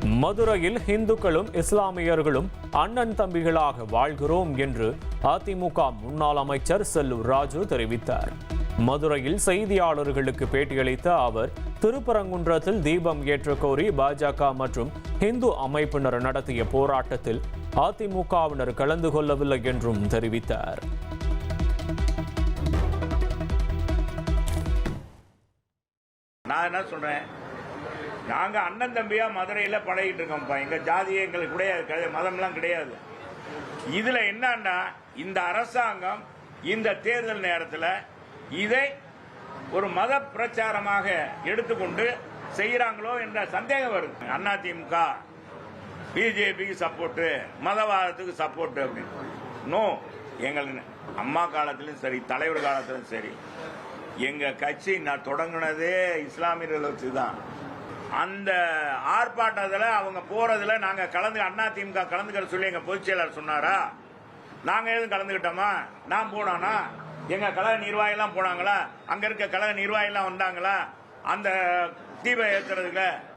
மதுரையில் இந்துக்களும் இஸ்லாமியர்களும் அண்ணன் தம்பிகளாக வாழ்கிறோம் என்று அதிமுக முன்னாள் அமைச்சர் செல்லூர் ராஜு தெரிவித்தார். மதுரையில் செய்தியாளர்களுக்கு பேட்டியளித்த அவர், திருப்பரங்குன்றத்தில் தீபம் ஏற்ற கோரி பாஜக மற்றும் இந்து அமைப்பினர் நடத்திய போராட்டத்தில் அதிமுகவினர் கலந்து கொள்ளவில்லை என்றும் தெரிவித்தார். நான் என்ன சொல்றேன், நாங்க அண்ணன் தம்பியா மதுரையில பழகிட்டு இருக்கோம்ப்பா. எங்க ஜாதியே எங்களுக்கு கிடையாது, மதம்லாம் கிடையாது. இதுல என்னன்னா, இந்த அரசாங்கம் இந்த தேர்தல் நேரத்தில் இதை ஒரு மத பிரச்சாரமாக எடுத்துக்கொண்டு செய்யறாங்களோ என்ற சந்தேகம் வருது. அதிமுக பிஜேபிக்கு சப்போர்ட், மதவாதத்துக்கு சப்போர்ட் அப்படின்னு. நோ, எங்கள் அம்மா காலத்திலும் சரி, தலைவர் காலத்திலும் சரி, எங்க கட்சி நான் தொடங்கினதே இஸ்லாமியர்களை வச்சுதான். அந்த ஆர்ப்பாட்டத்தில் அவங்க போறதுல நாங்க அதிமுக கலந்துக்கிற சொல்லி எங்க பொதுச் செயலாளர் சொன்னாரா? நாங்க எதுவும் கலந்துக்கிட்டோமா? நான் போனானா? எங்க கழக நிர்வாகிலாம் போனாங்களா? அங்க இருக்க கழக நிர்வாகிலாம் வந்தாங்களா அந்த தீபம் ஏற்றுறதுக்கு?